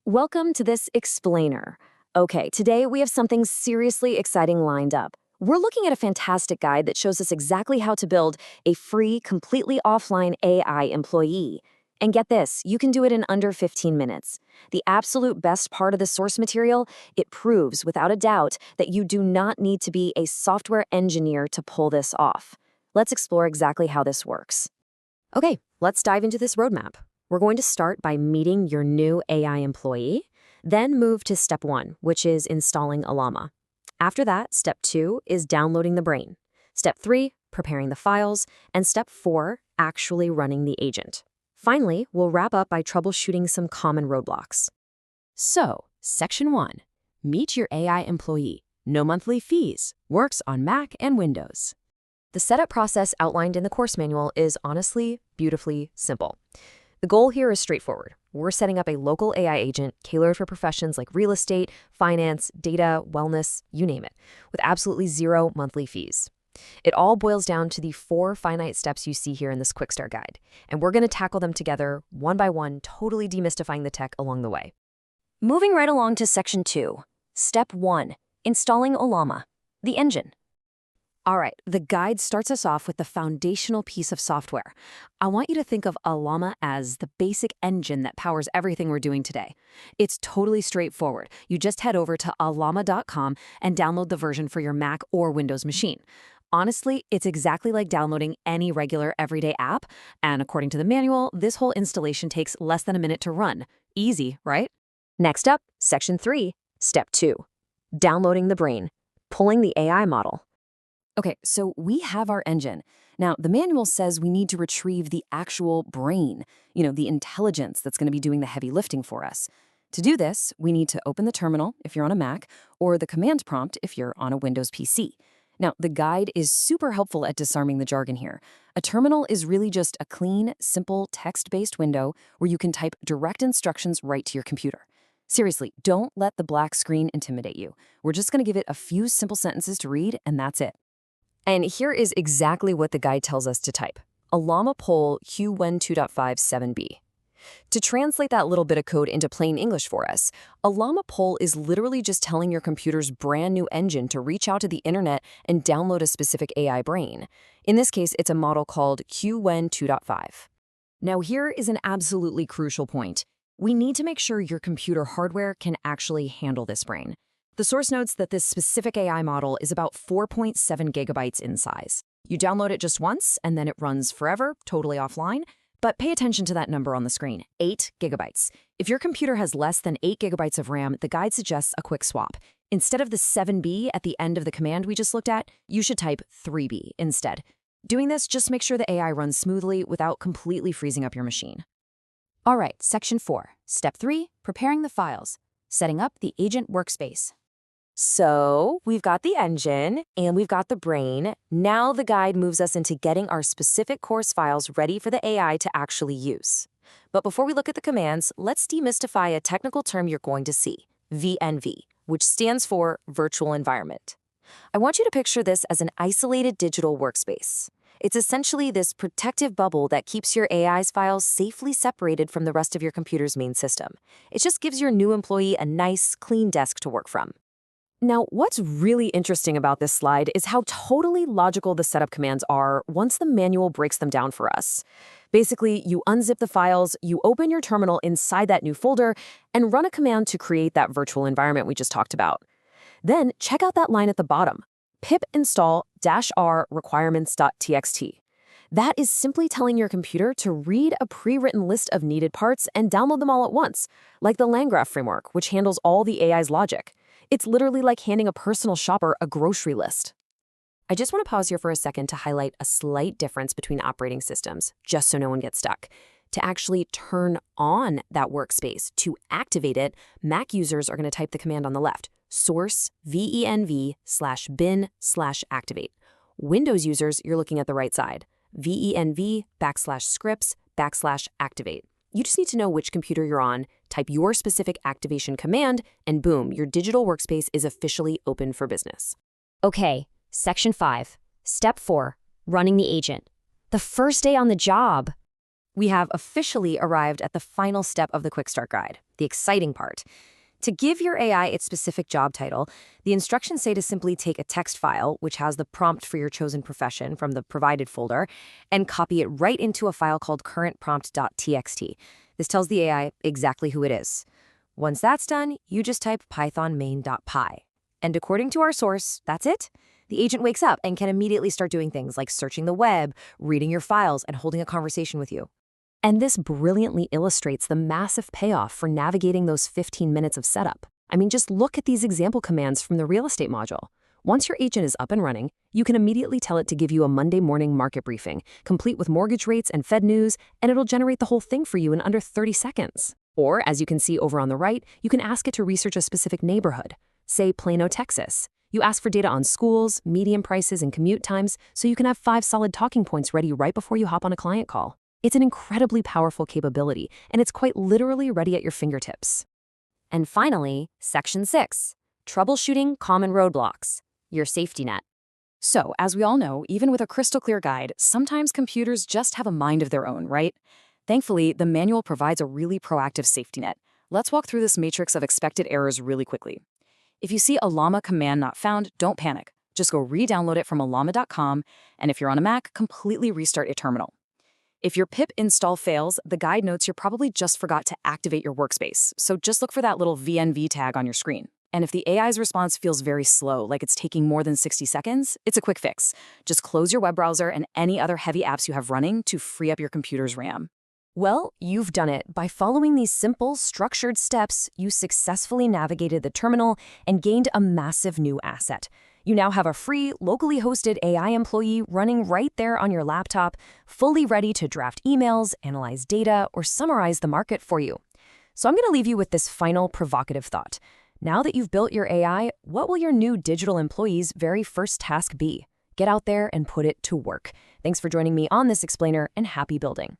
Welcome to this explainer. Okay, today we have something seriously exciting lined up. We're looking at a fantastic guide that shows us exactly how to build a free, completely offline AI employee. And get this, you can do it in under 15 minutes. The absolute best part of the source material, it proves without a doubt that you do not need to be a software engineer to pull this off. Let's explore exactly how this works. Okay, let's dive into this roadmap. We're going to start by meeting your new AI employee, then move to step 1, which is installing Ollama. After that, step 2 is downloading the brain. Step 3, preparing the files, and step 4, actually running the agent. Finally, we'll wrap up by troubleshooting some common roadblocks. So, section 1, meet your AI employee. No monthly fees, works on Mac and Windows. The setup process outlined in the course manual is honestly beautifully simple. The goal here is straightforward. We're setting up a local AI agent tailored for professions like real estate, finance, data, wellness, you name it, with absolutely zero monthly fees. It all boils down to the 4 finite steps you see here in this quick start guide, and we're going to tackle them together one by one, totally demystifying the tech along the way. Moving right along to section 2, step 1, installing Ollama, the engine. All right, the guide starts us off with the foundational piece of software. I want you to think of Ollama as the basic engine that powers everything we're doing today. It's totally straightforward. You just head over to ollama.com and download the version for your Mac or Windows machine. Honestly, it's exactly like downloading any regular everyday app, and according to the manual, this whole installation takes less than a minute to run. Easy, right? Next up, section 3, step 2, downloading the brain, pulling the AI model. Okay, so we have our engine. Now, the manual says we need to retrieve the actual brain, the intelligence that's going to be doing the heavy lifting for us. To do this, we need to open the terminal if you're on a Mac, or the command prompt if you're on a Windows PC. Now, the guide is super helpful at disarming the jargon here. A terminal is really just a clean, simple, text-based window where you can type direct instructions right to your computer. Seriously, don't let the black screen intimidate you. We're just going to give it a few simple sentences to read, and that's it. And here is exactly what the guide tells us to type. Ollama poll Q1 2.57b. To translate that little bit of code into plain English for us, Ollama poll is literally just telling your computer's brand new engine to reach out to the internet and download a specific AI brain. In this case, it's a model called Q1 2.5. Now here is an absolutely crucial point. We need to make sure your computer hardware can actually handle this brain. The source notes that this specific AI model is about 4.7 gigabytes in size. You download it just once, and then it runs forever, totally offline. But pay attention to that number on the screen, 8 gigabytes. If your computer has less than 8 gigabytes of RAM, the guide suggests a quick swap. Instead of the 7B at the end of the command we just looked at, you should type 3B instead. Doing this, just make sure the AI runs smoothly without completely freezing up your machine. All right, section 4, step 3, preparing the files, setting up the agent workspace. So we've got the engine and we've got the brain. Now the guide moves us into getting our specific course files ready for the AI to actually use. But before we look at the commands, let's demystify a technical term you're going to see, VNV, which stands for Virtual Environment. I want you to picture this as an isolated digital workspace. It's essentially this protective bubble that keeps your AI's files safely separated from the rest of your computer's main system. It just gives your new employee a nice, clean desk to work from. Now, what's really interesting about this slide is how totally logical the setup commands are once the manual breaks them down for us. Basically, you unzip the files, you open your terminal inside that new folder, and run a command to create that virtual environment we just talked about. Then, check out that line at the bottom, pip install -r requirements.txt. That is simply telling your computer to read a pre-written list of needed parts and download them all at once, like the LangGraph framework, which handles all the AI's logic. It's literally like handing a personal shopper a grocery list. I just want to pause here for a second to highlight a slight difference between operating systems, just so no one gets stuck. To actually turn on that workspace, to activate it, Mac users are going to type the command on the left, source venv/bin/activate. Windows users, you're looking at the right side, venv /scripts/activate. You just need to know which computer you're on, type your specific activation command, and boom, your digital workspace is officially open for business. Okay, section 5, step 4, running the agent. The first day on the job. We have officially arrived at the final step of the Quick Start Guide, the exciting part. To give your AI its specific job title, the instructions say to simply take a text file, which has the prompt for your chosen profession from the provided folder, and copy it right into a file called currentprompt.txt. This tells the AI exactly who it is. Once that's done, you just type python main.py. And according to our source, that's it. The agent wakes up and can immediately start doing things like searching the web, reading your files, and holding a conversation with you. And this brilliantly illustrates the massive payoff for navigating those 15 minutes of setup. I mean, just look at these example commands from the real estate module. Once your agent is up and running, you can immediately tell it to give you a Monday morning market briefing, complete with mortgage rates and Fed news, and it'll generate the whole thing for you in under 30 seconds. Or, as you can see over on the right, you can ask it to research a specific neighborhood, say Plano, Texas. You ask for data on schools, median prices, and commute times, so you can have 5 solid talking points ready right before you hop on a client call. It's an incredibly powerful capability, and it's quite literally ready at your fingertips. And finally, Section 6, Troubleshooting Common Roadblocks, your safety net. So, as we all know, even with a crystal clear guide, sometimes computers just have a mind of their own, right? Thankfully, the manual provides a really proactive safety net. Let's walk through this matrix of expected errors really quickly. If you see Ollama command not found, don't panic. Just go re-download it from ollama.com, and if you're on a Mac, completely restart your terminal. If your pip install fails, the guide notes you probably just forgot to activate your workspace, so just look for that little VNV tag on your screen. And if the AI's response feels very slow, like it's taking more than 60 seconds, it's a quick fix. Just close your web browser and any other heavy apps you have running to free up your computer's RAM. Well, you've done it. By following these simple, structured steps, you successfully navigated the terminal and gained a massive new asset. You now have a free, locally hosted AI employee running right there on your laptop, fully ready to draft emails, analyze data, or summarize the market for you. So I'm going to leave you with this final provocative thought. Now that you've built your AI, what will your new digital employee's very first task be? Get out there and put it to work. Thanks for joining me on this explainer, and happy building.